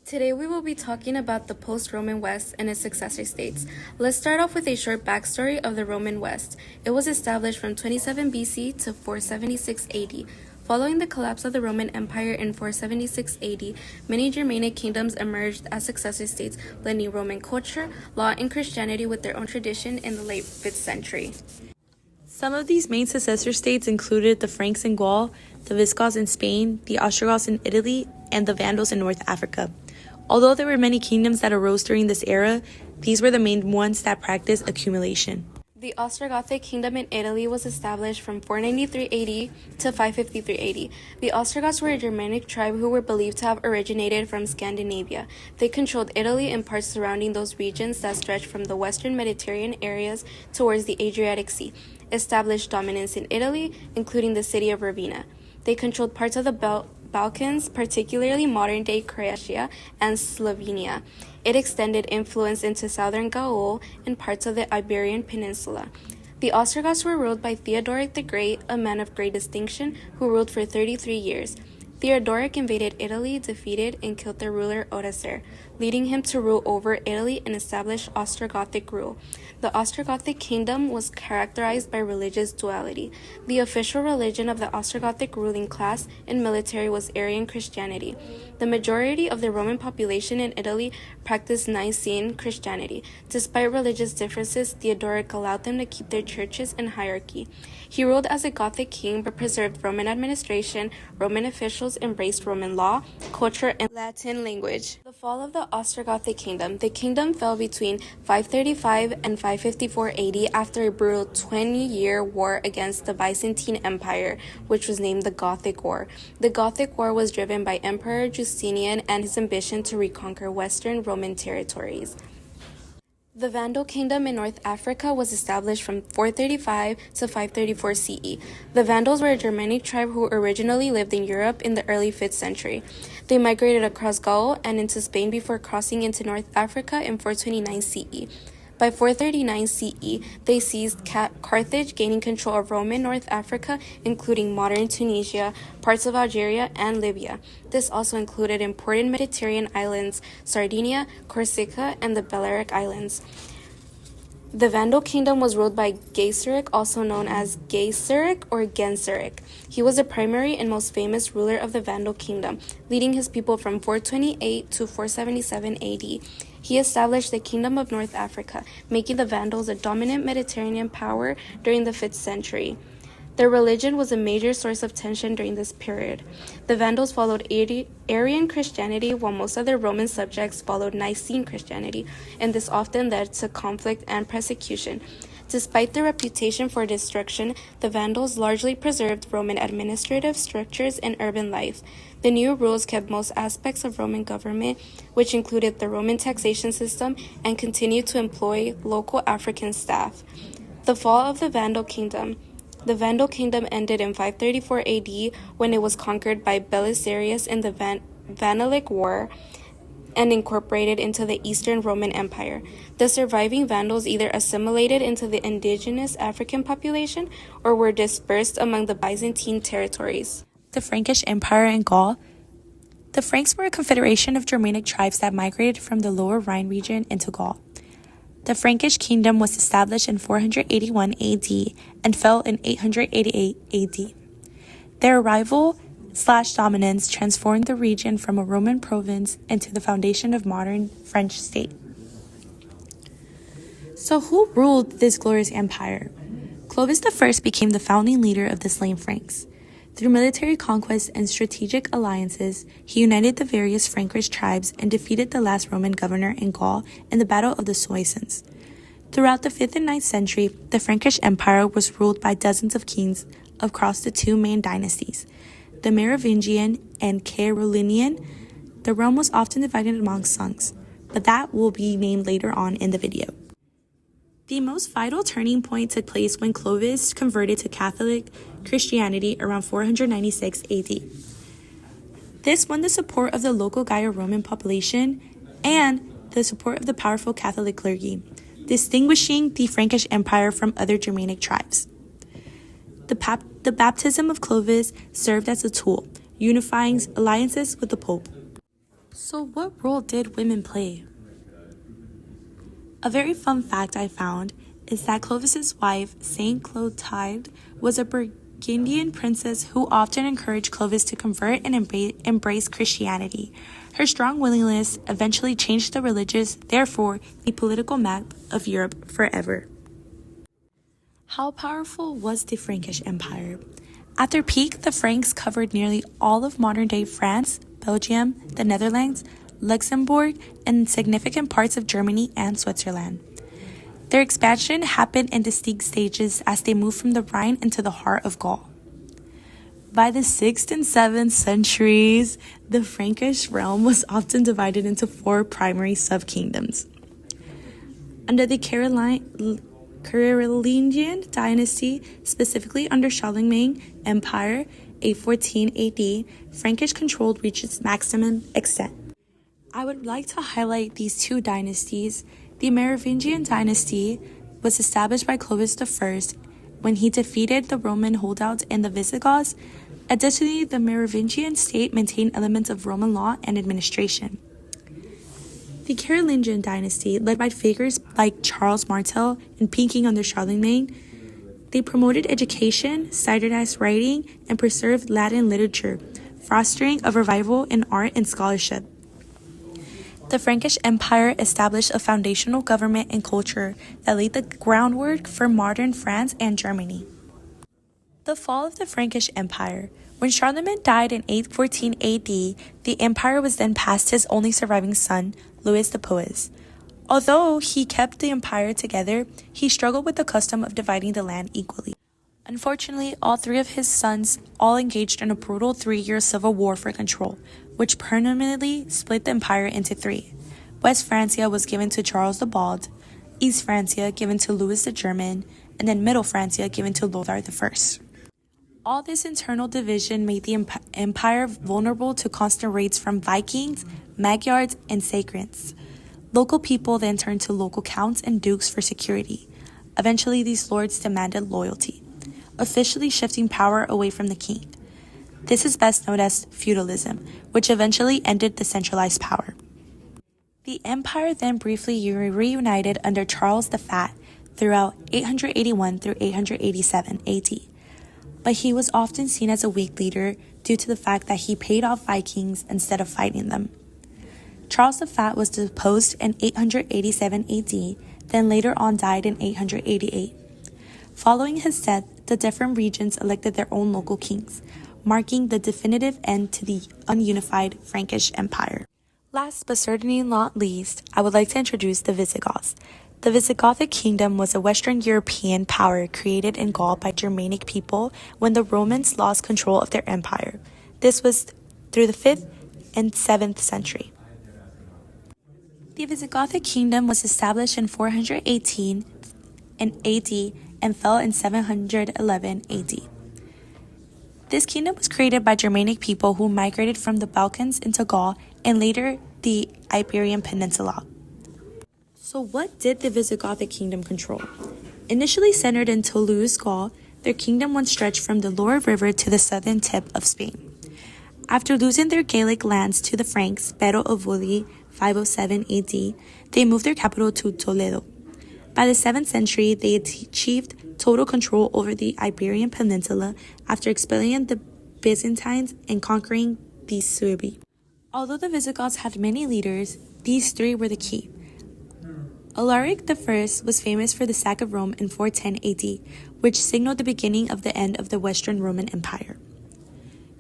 Today we will be talking about the post-Roman West and its successor states. Let's start off with a short backstory of the Roman West. It was established from 27 BC to 476 AD. Following the collapse of the Roman Empire in 476 AD, many Germanic kingdoms emerged as successor states, blending Roman culture, law, and Christianity with their own tradition in the late 5th century. Some of these main successor states included the Franks in Gaul, the Visigoths in Spain, the Ostrogoths in Italy, and the Vandals in North Africa. Although there were many kingdoms that arose during this era, these were the main ones that practiced accumulation. The Ostrogothic kingdom in Italy was established from 493 AD to 553 AD. The Ostrogoths were a Germanic tribe who were believed to have originated from Scandinavia. They controlled Italy and parts surrounding those regions that stretched from the western Mediterranean areas towards the Adriatic Sea, established dominance in Italy, including the city of Ravenna. They controlled parts of the Balkans, particularly modern-day Croatia and Slovenia. It extended influence into southern Gaul and parts of the Iberian Peninsula. The Ostrogoths were ruled by Theodoric the Great, a man of great distinction who ruled for 33 years. Theodoric invaded Italy, defeated, and killed their ruler Odoacer, leading him to rule over Italy and establish Ostrogothic rule. The Ostrogothic kingdom was characterized by religious duality. The official religion of the Ostrogothic ruling class and military was Arian Christianity. The majority of the Roman population in Italy practiced Nicene Christianity. Despite religious differences, Theodoric allowed them to keep their churches and hierarchy. He ruled as a Gothic king but preserved Roman administration. Roman officials embraced Roman law, culture, and Latin language. The fall of the Ostrogothic kingdom. The kingdom fell between 535 and 554 AD after a brutal 20-year war against the Byzantine Empire, which was named the Gothic War. The Gothic War was driven by Emperor Justinian and his ambition to reconquer Western Roman territories. The Vandal kingdom in North Africa was established from 435 to 534 CE. The Vandals were a Germanic tribe who originally lived in Europe in the early 5th century. They migrated across Gaul and into Spain before crossing into North Africa in 429 CE. By 439 CE, they seized Carthage, gaining control of Roman North Africa, including modern Tunisia, parts of Algeria, and Libya. This also included important Mediterranean islands, Sardinia, Corsica, and the Balearic Islands. The Vandal kingdom was ruled by Gaiseric, also known as Gaiseric or Genseric. He was the primary and most famous ruler of the Vandal kingdom, leading his people from 428 to 477 AD. He established the Kingdom of North Africa, making the Vandals a dominant Mediterranean power during the 5th century. Their religion was a major source of tension during this period. The Vandals followed Arian Christianity, while most of their Roman subjects followed Nicene Christianity, and this often led to conflict and persecution. Despite their reputation for destruction, the Vandals largely preserved Roman administrative structures and urban life. The new rules kept most aspects of Roman government, which included the Roman taxation system, and continued to employ local African staff. The fall of the Vandal kingdom. The Vandal kingdom ended in 534 AD when it was conquered by Belisarius in the Vanalic War and incorporated into the Eastern Roman Empire. The surviving Vandals either assimilated into the indigenous African population or were dispersed among the Byzantine territories. The Frankish Empire in Gaul. The Franks were a confederation of Germanic tribes that migrated from the lower Rhine region into Gaul. The Frankish kingdom was established in 481 AD and fell in 888 AD. Their arrival/dominance transformed the region from a Roman province into the foundation of modern French state. So who ruled this glorious empire? Clovis I became the founding leader of the slain Franks. Through military conquests and strategic alliances, he united the various Frankish tribes and defeated the last Roman governor in Gaul in the Battle of the Soissons. Throughout the 5th and 9th century, the Frankish Empire was ruled by dozens of kings across the two main dynasties, the Merovingian and Carolingian. The realm was often divided among sons, but that will be named later on in the video. The most vital turning point took place when Clovis converted to Catholic Christianity around 496 AD. This won the support of the local Gallo-Roman population and the support of the powerful Catholic clergy, distinguishing the Frankish Empire from other Germanic tribes. The baptism of Clovis served as a tool, unifying alliances with the Pope. So, what role did women play? A very fun fact I found is that Clovis's wife, Saint Clotilde, was a Burgundian princess who often encouraged Clovis to convert and embrace Christianity. Her strong willingness eventually changed the religious, therefore, the political map of Europe forever. How powerful was the Frankish Empire? At their peak, the Franks covered nearly all of modern-day France, Belgium, the Netherlands, Luxembourg, and significant parts of Germany and Switzerland. Their expansion happened in distinct stages as they moved from the Rhine into the heart of Gaul. By the 6th and 7th centuries, the Frankish realm was often divided into 4 primary sub-kingdoms. Under the Carolingian dynasty, specifically under Charlemagne Empire, 814 AD, Frankish control reached its maximum extent. I would like to highlight these 2 dynasties. The Merovingian dynasty was established by Clovis I when he defeated the Roman holdouts and the Visigoths. Additionally, the Merovingian state maintained elements of Roman law and administration. The Carolingian dynasty, led by figures like Charles Martel and Peking under Charlemagne, they promoted education, standardized writing, and preserved Latin literature, fostering a revival in art and scholarship. The Frankish Empire established a foundational government and culture that laid the groundwork for modern France and Germany. The fall of the Frankish Empire. When Charlemagne died in 814 AD, the empire was then passed to his only surviving son, Louis the Pious. Although he kept the empire together, he struggled with the custom of dividing the land equally. Unfortunately, all 3 of his sons all engaged in a brutal 3-year civil war for control, which permanently split the empire into 3. West Francia was given to Charles the Bald, East Francia given to Louis the German, and then Middle Francia given to Lothar I. All this internal division made the empire vulnerable to constant raids from Vikings, Magyars, and Saracens. Local people then turned to local counts and dukes for security. Eventually, these lords demanded loyalty, officially shifting power away from the king. This is best known as feudalism, which eventually ended the centralized power. The empire then briefly reunited under Charles the Fat throughout 881 through 887 AD, but he was often seen as a weak leader due to the fact that he paid off Vikings instead of fighting them. Charles the Fat was deposed in 887 AD, then later on died in 888. Following his death, the different regions elected their own local kings, marking the definitive end to the ununified Frankish Empire. Last but certainly not least, I would like to introduce the Visigoths. The Visigothic kingdom was a Western European power created in Gaul by Germanic people when the Romans lost control of their empire. This was through the 5th and 7th century. The Visigothic kingdom was established in 418 AD and fell in 711 AD. This kingdom was created by Germanic people who migrated from the Balkans into Gaul and later the Iberian Peninsula. So what did the Visigothic kingdom control? Initially centered in Toulouse, Gaul, their kingdom once stretched from the Loire River to the southern tip of Spain. After losing their Gaelic lands to the Franks, Battle of Vully, 507 AD, they moved their capital to Toledo. By the 7th century, they achieved total control over the Iberian Peninsula after expelling the Byzantines and conquering the Suebi. Although the Visigoths had many leaders, these 3 were the key. Alaric I was famous for the sack of Rome in 410 AD, which signaled the beginning of the end of the Western Roman Empire.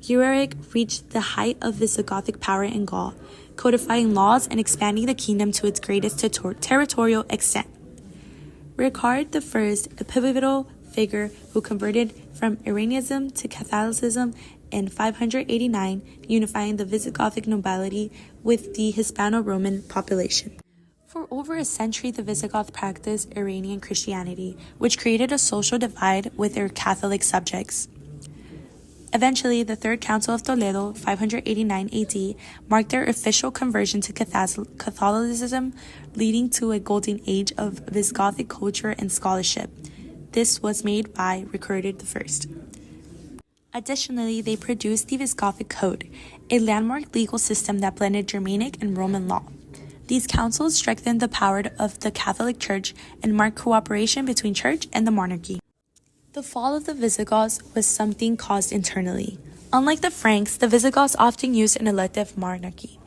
Euric reached the height of Visigothic power in Gaul, codifying laws and expanding the kingdom to its greatest territorial extent. Richard I, a pivotal figure who converted from Arianism to Catholicism in 589, unifying the Visigothic nobility with the Hispano-Roman population. For over a century, the Visigoths practiced Arian Christianity, which created a social divide with their Catholic subjects. Eventually, the Third Council of Toledo, 589 AD, marked their official conversion to Catholicism, leading to a golden age of Visigothic culture and scholarship. This was made by Richard I. Additionally, they produced the Visigothic Code, a landmark legal system that blended Germanic and Roman law. These councils strengthened the power of the Catholic Church and marked cooperation between church and the monarchy. The fall of the Visigoths was something caused internally. Unlike the Franks, the Visigoths often used an elective monarchy.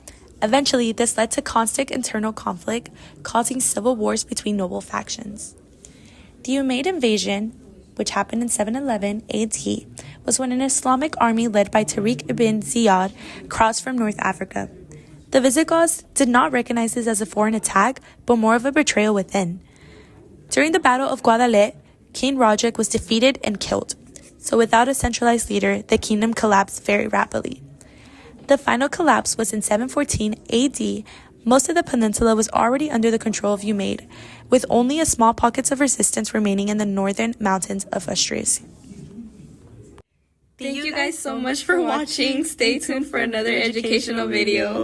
Eventually, this led to constant internal conflict, causing civil wars between noble factions. The Umayyad invasion, which happened in 711 AD, was when an Islamic army led by Tariq ibn Ziyad crossed from North Africa. The Visigoths did not recognize this as a foreign attack, but more of a betrayal within. During the Battle of Guadalete, King Roderick was defeated and killed. So without a centralized leader, the kingdom collapsed very rapidly. The final collapse was in 714 AD. Most of the peninsula was already under the control of Umayyad, with only a small pockets of resistance remaining in the northern mountains of Asturias. Thank you guys so much for watching. Stay tuned for another educational video.